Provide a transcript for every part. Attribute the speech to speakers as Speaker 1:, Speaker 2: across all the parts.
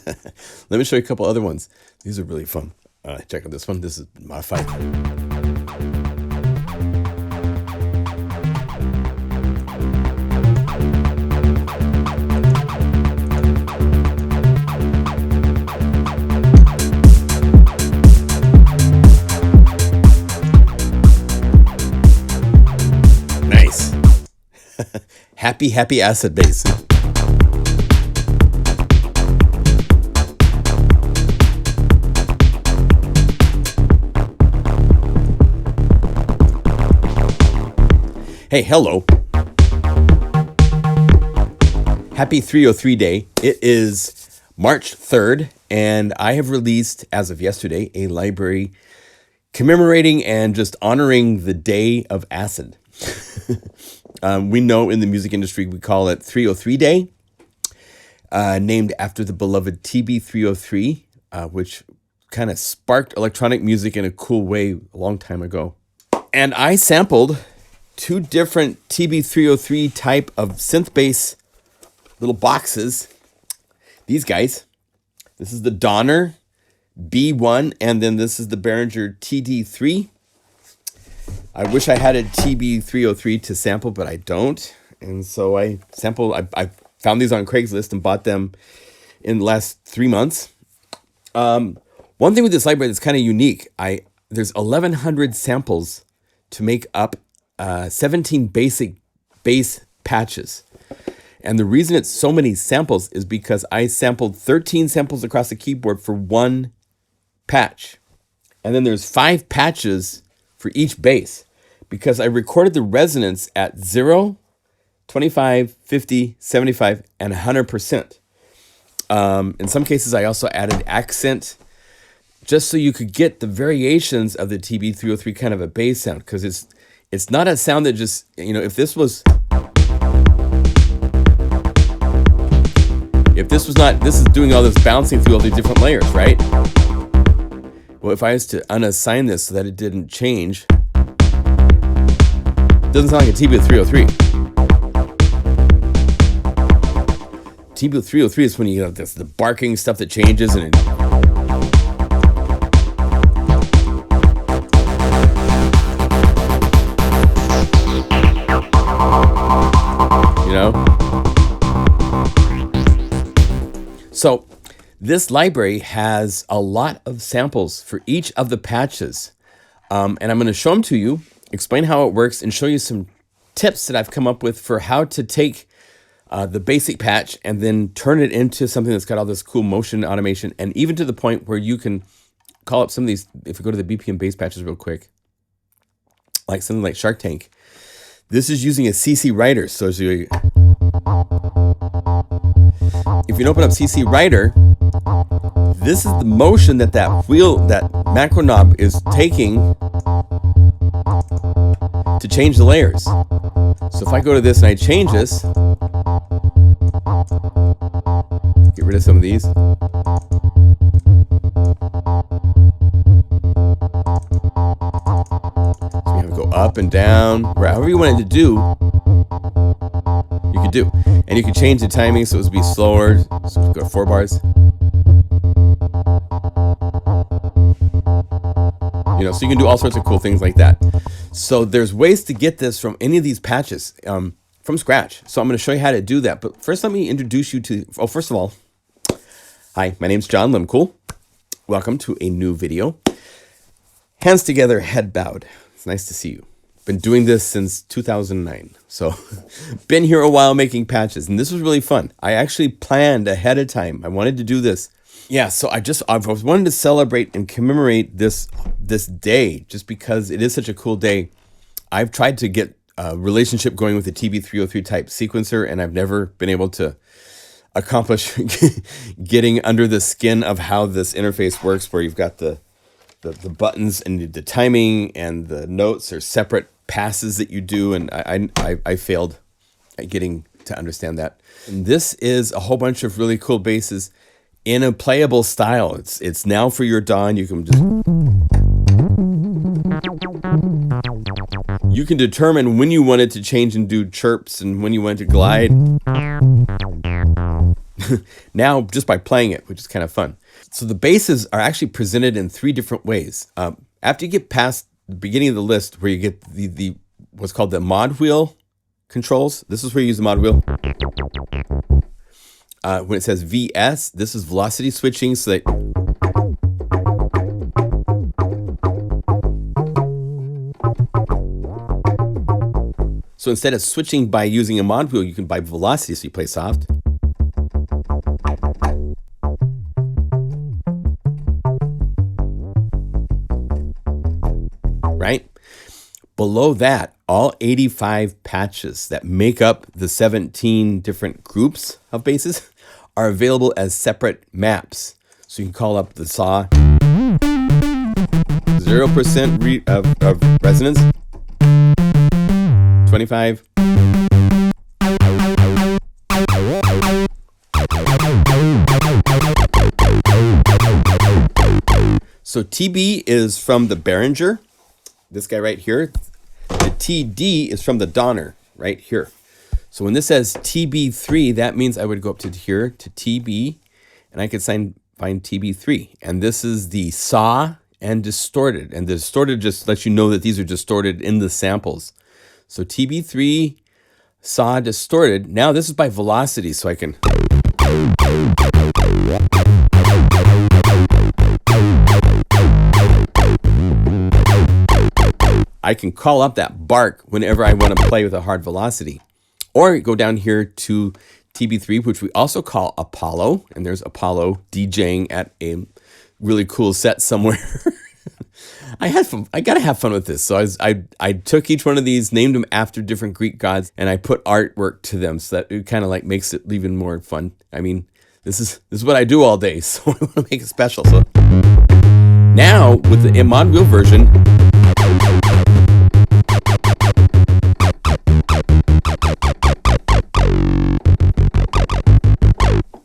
Speaker 1: Let me show you a couple other ones. These are really fun. Check out this one. This is modified. Nice. Happy acid bass. Hey, hello. Happy 303 day. It is March 3rd, and I have released, as of yesterday, a library commemorating and just honoring the day of acid. We know in the music industry we call it 303 day, named after the beloved TB303, which kind of sparked electronic music in a cool way a long time ago. And I sampled two different TB303 type of synth bass little boxes. These guys. This is the Donner B1, and then this is the Behringer TD3. I wish I had a TB303 to sample, but I don't. And so I found these on Craigslist and bought them in the last 3 months. One thing with this library that's kind of unique, there's 1,100 samples to make up 17 basic bass patches. And the reason it's so many samples is because I sampled 13 samples across the keyboard for one patch. And then there's 5 patches for each bass, because I recorded the resonance at 0, 25, 50, 75, and 100%. In some cases, I also added accent just so you could get the variations of the TB303 kind of a bass sound, because it's not a sound that just, if this was not, this is doing all this bouncing through all these different layers, right? Well, if I was to unassign this so that it didn't change, it doesn't sound like a TB303. TB303 is when you have the barking stuff that changes and So this library has a lot of samples for each of the patches. And I'm going to show them to you, explain how it works, and show you some tips that I've come up with for how to take the basic patch and then turn it into something that's got all this cool motion automation, and even to the point where you can call up some of these. If we go to the BPM Bass Patches real quick, like something like Shark Tank, this is using a CC writer. So if you open up CC writer, this is the motion that macro knob is taking to change the layers. So if I go to this and I change this, get rid of some of these. So you have to go up and down, however you want it to do, you could do. And you can change the timing so it would be slower. So go 4 bars. So you can do all sorts of cool things like that. So there's ways to get this from any of these patches from scratch. So I'm going to show you how to do that. But first, let me introduce you to, first of all, hi, my name's John Limcool. Welcome to a new video. Hands together, head bowed. It's nice to see you. Been doing this since 2009. So been here a while making patches, and this was really fun. I actually planned ahead of time. I wanted to do this. Yeah, so I was wanting to celebrate and commemorate this day just because it is such a cool day. I've tried to get a relationship going with the TB303 type sequencer, and I've never been able to accomplish getting under the skin of how this interface works, where you've got the buttons and the timing and the notes are separate passes that you do, and I failed at getting to understand that. And this is a whole bunch of really cool basses in a playable style. It's now for your DAW. You can determine when you want it to change and do chirps and when you want it to glide. now just by playing it, which is kind of fun. So the basses are actually presented in 3 different ways. After you get past the beginning of the list, where you get the what's called the mod wheel controls, this is where you use the mod wheel. When it says VS, this is velocity switching, so that instead of switching by using a mod wheel, you can buy velocity, so you play soft. Right? Below that, all 85 patches that make up the 17 different groups of basses are available as separate maps. So you can call up the saw 0% of resonance, 25. So TB is from the Behringer, this guy right here. The TD is from the Donner right here. So when this says TB3, that means I would go up to here to TB, and I could find TB3. And this is the saw and distorted. And the distorted just lets you know that these are distorted in the samples. So TB3, saw, distorted. Now this is by velocity, so I can call up that bark whenever I want to play with a hard velocity. Or go down here to TB3, which we also call Apollo. And there's Apollo DJing at a really cool set somewhere. I had fun. I gotta have fun with this. So I took each one of these, named them after different Greek gods, and I put artwork to them, so that it kind of like makes it even more fun. I mean, this is what I do all day, so I want to make it special. So now with the mod wheel version,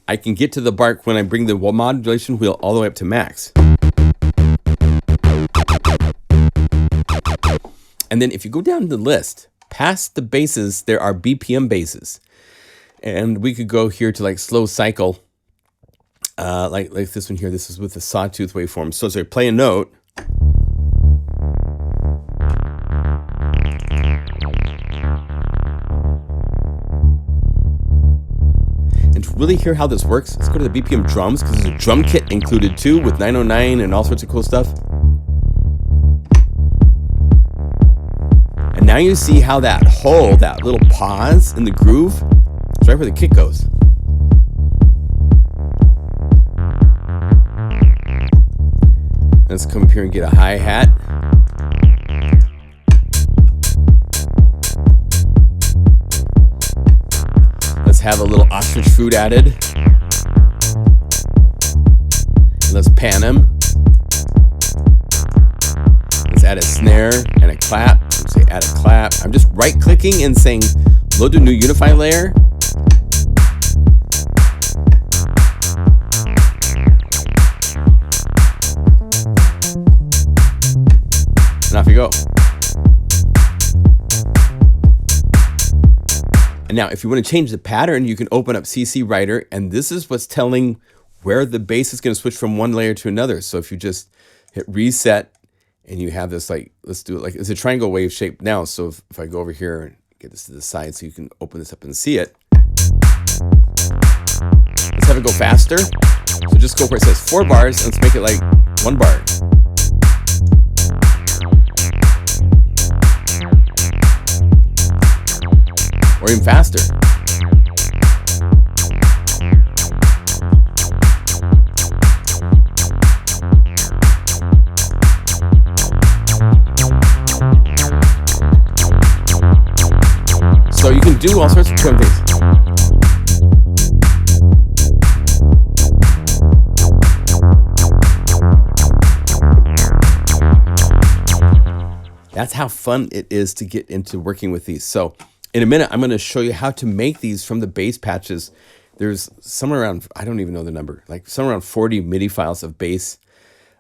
Speaker 1: I can get to the bark when I bring the modulation wheel all the way up to max. And then if you go down the list, past the basses, there are BPM basses. And we could go here to like slow cycle, like this one here. This is with the sawtooth waveform. So I play a note. And to really hear how this works, let's go to the BPM drums, because there's a drum kit included too with 909 and all sorts of cool stuff. And now you see how that little pause in the groove, it's right where the kick goes. Let's come up here and get a hi-hat. Let's have a little ostrich food added. Let's pan him. Let's add a snare and a clap. Let's say add a clap. I'm just right-clicking and saying load the new Unify layer. And off you go. And now if you want to change the pattern, you can open up CC Writer, and this is what's telling where the bass is going to switch from one layer to another. So if you just hit reset and you have this, like, let's do it like it's a triangle wave shape now. So if I go over here and get this to the side so you can open this up and see it. Let's have it go faster. So just go where it says 4 bars, and let's make it like 1 bar. Or even faster. So you can do all sorts of different things. That's how fun it is to get into working with these. So in a minute, I'm going to show you how to make these from the bass patches. There's somewhere around, I don't even know the number, like somewhere around 40 MIDI files of bass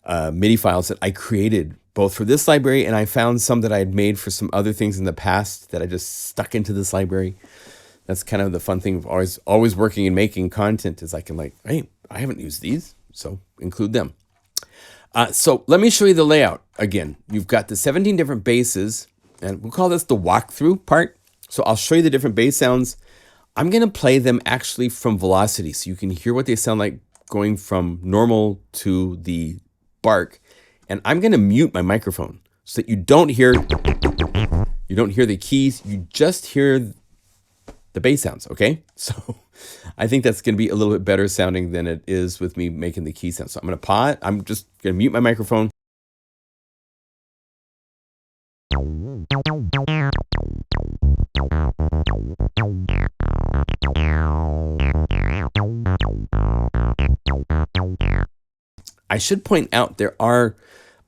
Speaker 1: MIDI files that I created both for this library, and I found some that I had made for some other things in the past that I just stuck into this library. That's kind of the fun thing of always working and making content is I can like, hey, I haven't used these, so include them. So let me show you the layout again. You've got the 17 different basses, and we'll call this the walkthrough part. So I'll show you the different bass sounds. I'm going to play them actually from velocity, so you can hear what they sound like going from normal to the bark. And I'm going to mute my microphone so that you don't hear the keys. You just hear the bass sounds, okay? So I think that's going to be a little bit better sounding than it is with me making the key sounds. So I'm going to pause. I'm just going to mute my microphone. I should point out there are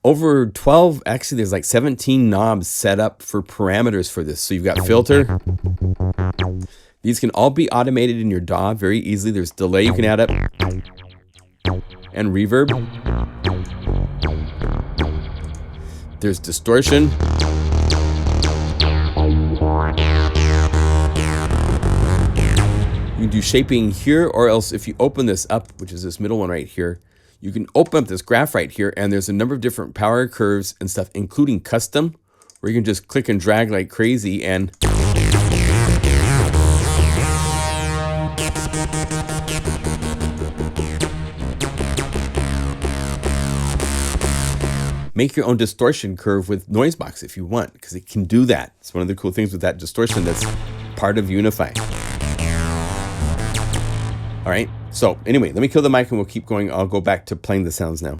Speaker 1: over 12, actually there's like 17 knobs set up for parameters for this. So you've got filter. These can all be automated in your DAW very easily. There's delay you can add up and reverb. There's distortion. You can do shaping here, or else if you open this up, which is this middle one right here, you can open up this graph right here, and there's a number of different power curves and stuff, including custom, where you can just click and drag like crazy and make your own distortion curve with Noisebox if you want, because it can do that. It's one of the cool things with that distortion that's part of Unify. All right, so anyway, let me kill the mic and we'll keep going. I'll go back to playing the sounds now.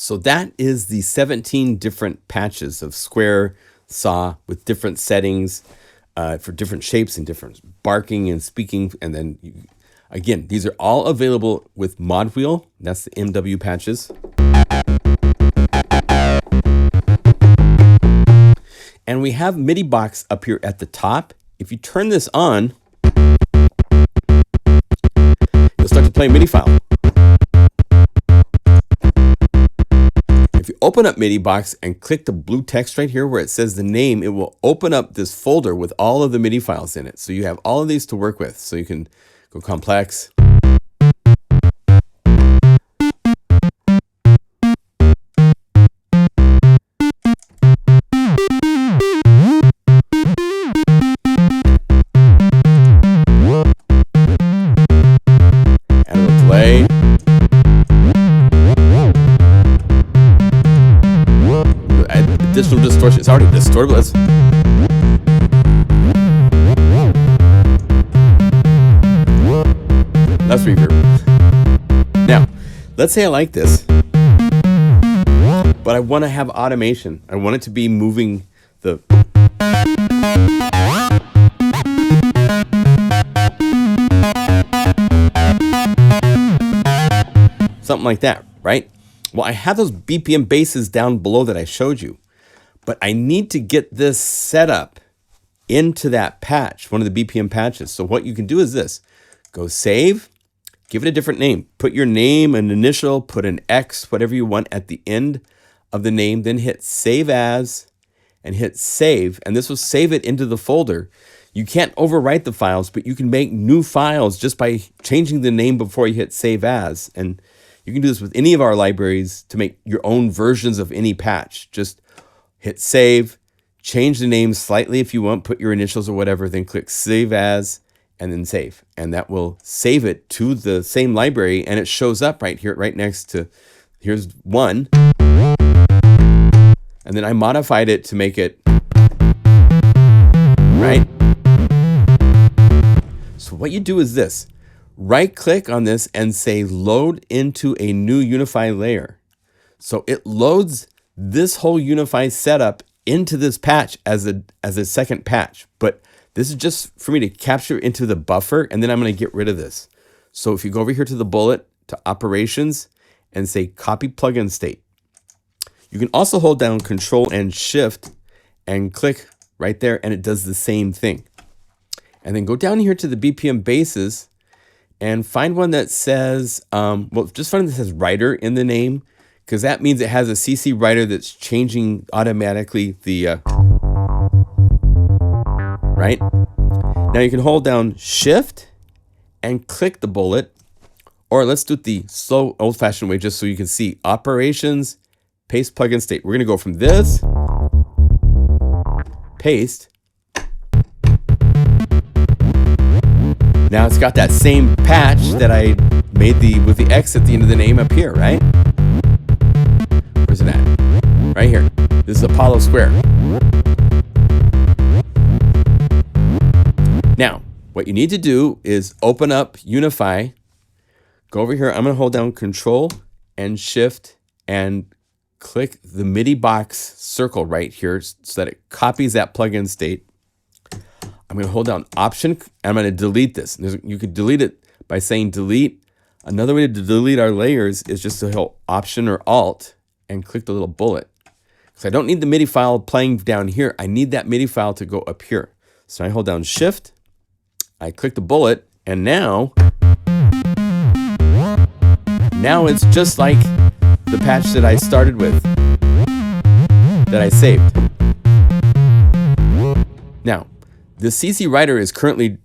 Speaker 1: So that is the 17 different patches of square saw with different settings for different shapes and different barking and speaking. And then, again, these are all available with Mod Wheel. That's the MW patches. And we have MIDI box up here at the top. If you turn this on, you'll start to play a MIDI file. If you open up MIDI box and click the blue text right here where it says the name, it will open up this folder with all of the MIDI files in it. So you have all of these to work with. So you can go complex. Add a little delay. Additional distortion. It's already distorted. Let's reverb. Now, let's say I like this, but I want to have automation. I want it to be moving the something like that, right? Well, I have those BPM basses down below that I showed you. But I need to get this set up into that patch, one of the BPM patches. So what you can do is this. Go save, give it a different name. Put your name, an initial, put an X, whatever you want at the end of the name. Then hit save as and hit save. And this will save it into the folder. You can't overwrite the files, but you can make new files just by changing the name before you hit save as. And you can do this with any of our libraries to make your own versions of any patch. Just hit save, change the name slightly if you want, put your initials or whatever, then click save as, and then save. And that will save it to the same library, and it shows up right here, right next to, here's one. And then I modified it to make it, right? So what you do is this, right click on this and say load into a new Unify layer. So it loads this whole Unify setup into this patch as a second patch, but this is just for me to capture into the buffer, and then I'm going to get rid of this. So if you go over here to the bullet, to operations, and say copy plugin state, you can also hold down Control and Shift and click right there, and it does the same thing. And then go down here to the BPM basses and find one that says, well, just find one that says writer in the name, because that means it has a CC writer that's changing automatically the, right? Now you can hold down Shift and click the bullet, or let's do it the slow old-fashioned way just so you can see. Operations, paste plugin state. We're gonna go from this, paste. Now it's got that same patch that I made with the X at the end of the name up here, right? Where's it at? Right here. This is Apollo Square. Now, what you need to do is open up Unify. Go over here. I'm going to hold down Control and Shift and click the MIDI box circle right here so that it copies that plugin state. I'm going to hold down Option. And I'm going to delete this. You could delete it by saying delete. Another way to delete our layers is just to hold Option or Alt and click the little bullet. Because I don't need the MIDI file playing down here. I need that MIDI file to go up here. So I hold down Shift, I click the bullet, and now it's just like the patch that I started with, that I saved. Now, the CC writer is currently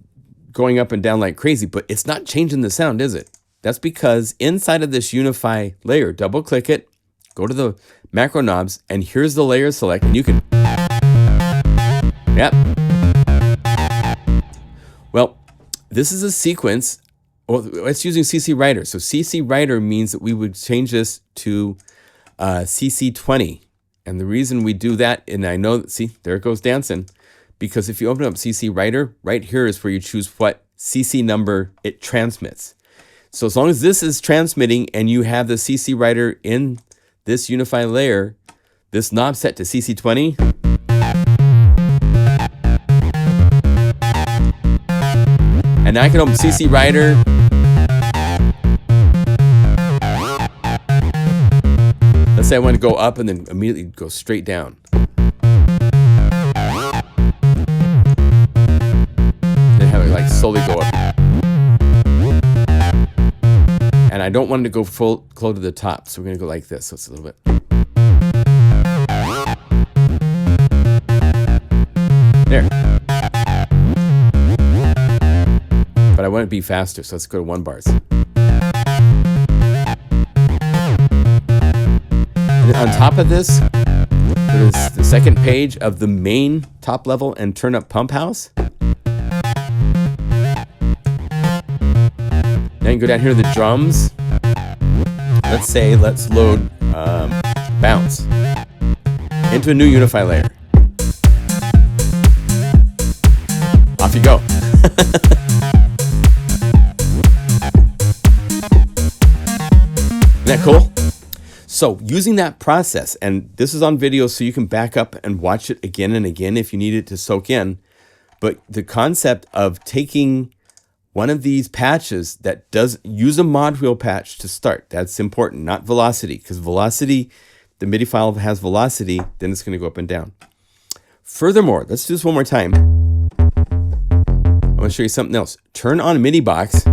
Speaker 1: going up and down like crazy, but it's not changing the sound, is it? That's because inside of this Unify layer, double click it, go to the macro knobs, and here's the layer select, and you can, yep. Well, this is a sequence, well, it's using CC Writer. So CC Writer means that we would change this to CC20. And the reason we do that, and I know, see, there it goes dancing, because if you open up CC Writer, right here is where you choose what CC number it transmits. So as long as this is transmitting and you have the CC Writer in this Unify layer, this knob set to CC20. And now I can open CC Rider. Let's say I want to go up and then immediately go straight down. Then have it like slowly go up. And I don't want it to go full close to the top, so we're going to go like this. So it's a little bit. There. But I want it to be faster, so let's go to 1 bars. And on top of this, there's the second page of the main top level and turn up pump house. Then you go down here to the drums. Let's load bounce into a new Unify layer. Off you go. Isn't that cool? So using that process, and this is on video so you can back up and watch it again and again if you need it to soak in. But the concept of taking one of these patches that does use a mod wheel patch to start, that's important, not velocity, because velocity, the MIDI file has velocity, then it's going to go up and down. Furthermore, let's do this one more time. I want to show you something else. Turn on MIDI box.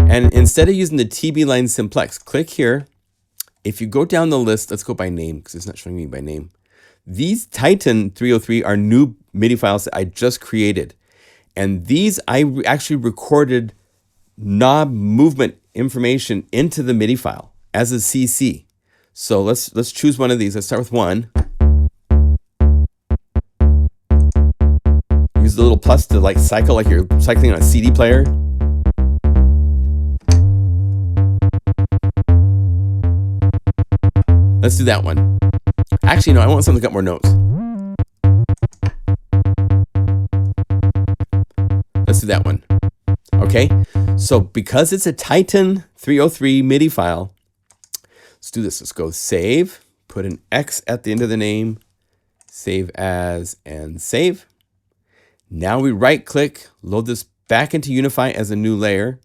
Speaker 1: And instead of using the TB line simplex, click here. If you go down the list, let's go by name because it's not showing me by name. These Titan 303 are new MIDI files that I just created. And these I actually recorded knob movement information into the MIDI file as a CC. So let's choose one of these. Let's start with 1. Use the little plus to like cycle like you're cycling on a CD player. Let's do that one. Actually, no, I want something that got more notes. Let's do that one. Okay, so because it's a Titan 303 MIDI file, let's do this. Let's go save, put an X at the end of the name, save as, and save. Now we right click, load this back into Unify as a new layer.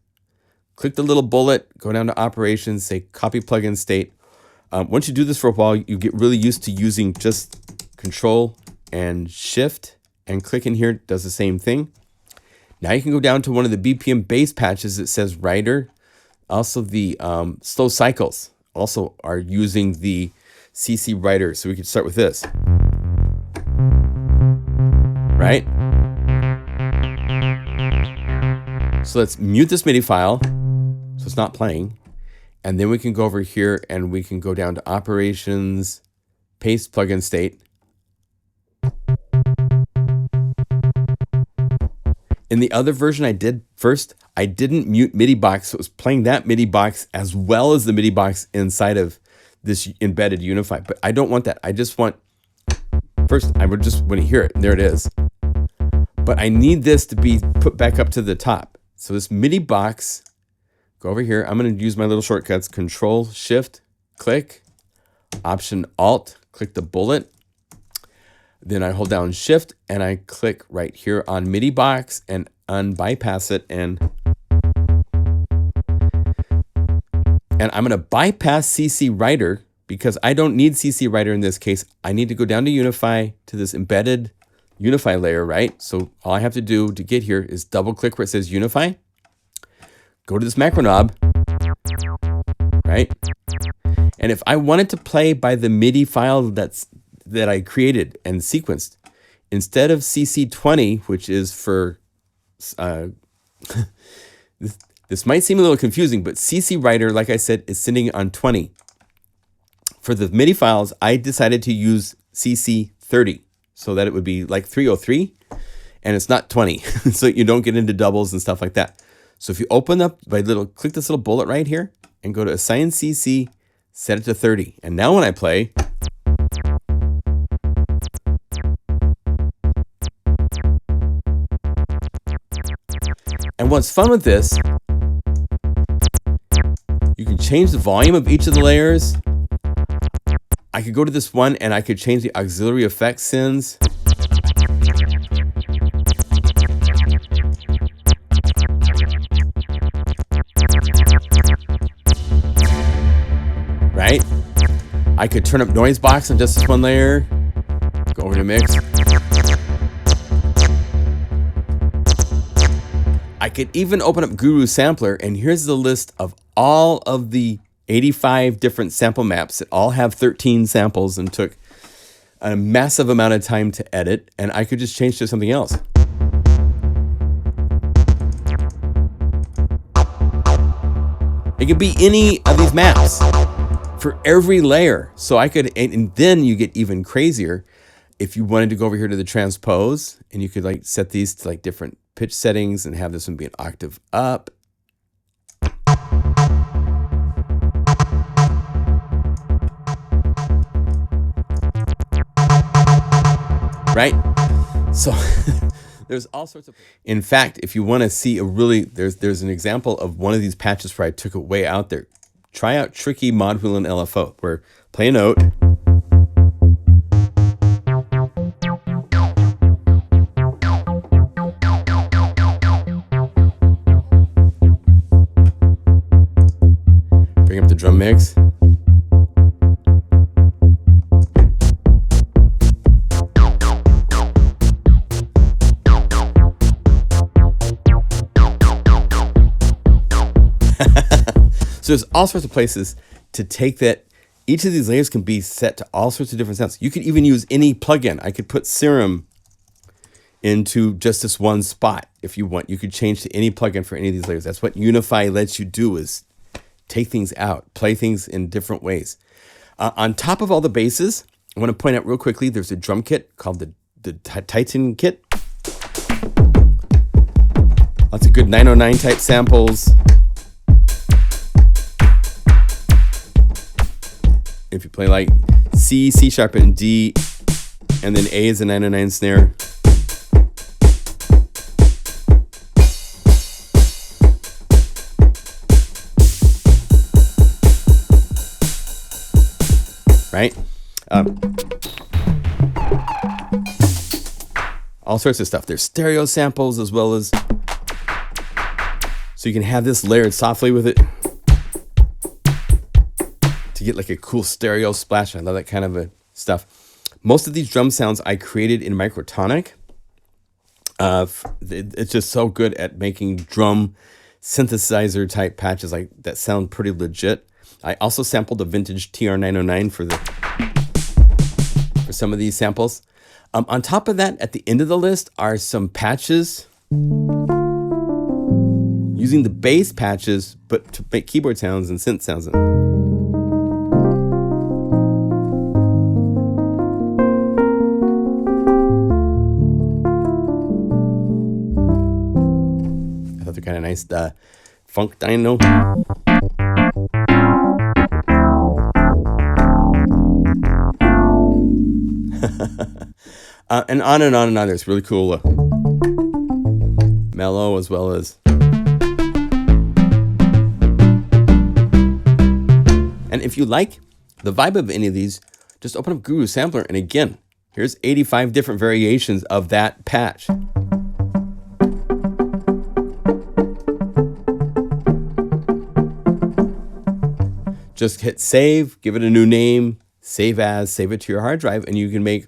Speaker 1: Click the little bullet, go down to operations, say copy plugin state. Once you do this for a while, you get really used to using just Control and Shift, and click in here, it does the same thing. Now you can go down to one of the BPM bass patches that says Rider. Also the slow cycles also are using the CC Rider. So we could start with this. Right? So let's mute this MIDI file so it's not playing. And then we can go over here and we can go down to operations, paste plugin state. In the other version I did first, I didn't mute MIDI box, so it was playing that MIDI box as well as the MIDI box inside of this embedded Unify. But I don't want that. I just want, first, I would just want to hear it. And there it is. But I need this to be put back up to the top. So this MIDI box, go over here. I'm going to use my little shortcuts. Control, Shift, click, Option, Alt, click the bullet. Then I hold down Shift and I click right here on MIDI box and unbypass it. And I'm going to bypass CC Rider because I don't need CC Rider in this case. I need to go down to Unify to this embedded Unify layer, right? So all I have to do to get here is double click where it says Unify. Go to this macro knob, right? And if I wanted to play by the MIDI file that I created and sequenced, instead of CC20, which is for, this might seem a little confusing, but CC Rider, like I said, is sitting on 20. For the MIDI files, I decided to use CC30 so that it would be like 303 and it's not 20. So you don't get into doubles and stuff like that. So if you open up click this little bullet right here and go to assign CC, set it to 30. And now when I play, and what's fun with this, you can change the volume of each of the layers. I could go to this one and I could change the auxiliary effect sends. Right? I could turn up noise box on just this one layer. Go over to mix. I could even open up Guru Sampler, and here's the list of all of the 85 different sample maps that all have 13 samples and took a massive amount of time to edit, and I could just change to something else. It could be any of these maps for every layer. So I could, and then you get even crazier if you wanted to go over here to the transpose, and you could like set these to like different pitch settings and have this one be an octave up. Right? So there's all sorts of. In fact, if you want to see a really, there's an example of one of these patches where I took it way out there. Try out Tricky Mod Wheel and LFO, where play a note. Bring up the drum mix. So there's all sorts of places to take that. Each of these layers can be set to all sorts of different sounds. You could even use any plugin. I could put Serum into just this one spot if you want. You could change to any plugin for any of these layers. That's what Unify lets you do, is take things out, play things in different ways. On top of all the basses, I want to point out real quickly, there's a drum kit called the Titan kit. Lots of good 909 type samples. If you play like C, C sharp, and D, and then A is a 909 snare. Right? All sorts of stuff. There's stereo samples as well as, so you can have this layered softly with it to get like a cool stereo splash. I love that kind of stuff. Most of these drum sounds I created in Microtonic. It's just so good at making drum synthesizer type patches like that sound pretty legit. I also sampled a vintage TR-909 for some of these samples. On top of that, at the end of the list are some patches using the bass patches, but to make keyboard sounds and synth sounds. I thought they're kind of nice. Funk Dino. And on and on and on. There's really cool mellow as well as. And if you like the vibe of any of these, just open up Guru Sampler. And again, here's 85 different variations of that patch. Just hit save, give it a new name, save as, save it to your hard drive, and you can make.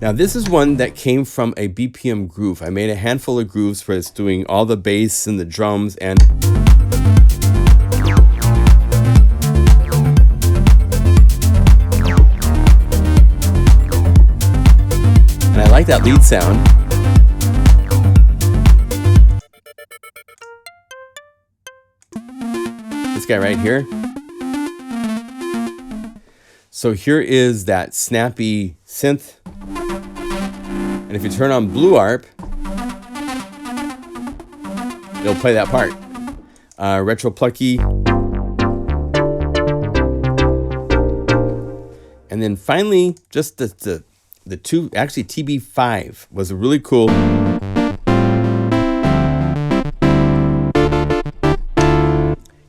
Speaker 1: Now this is one that came from a BPM groove. I made a handful of grooves where it's doing all the bass and the drums and I like that lead sound. This guy right here. So here is that snappy synth. And if you turn on Blue Arp, it'll play that part. Retro Plucky. And then finally, just the two, actually TB5 was a really cool.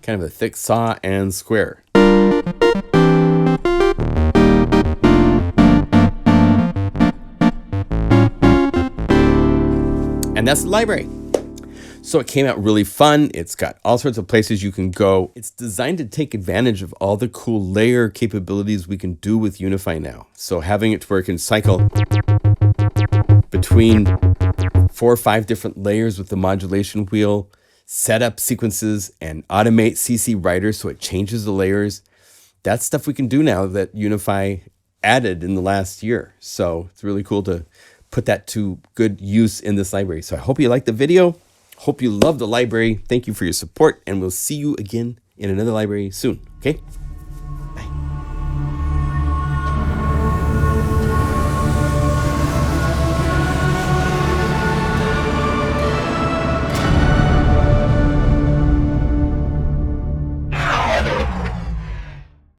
Speaker 1: kind of a thick saw and square. And that's the library. So it came out really fun. It's got all sorts of places you can go. It's designed to take advantage of all the cool layer capabilities we can do with Unify now. So having it to where it can cycle between 4 or 5 different layers with the modulation wheel, set up sequences, and automate CC writers so it changes the layers. That's stuff we can do now that Unify added in the last year. So it's really cool to put that to good use in this library. So I hope you liked the video. Hope you love the library. Thank you for your support, and we'll see you again in another library soon. Okay?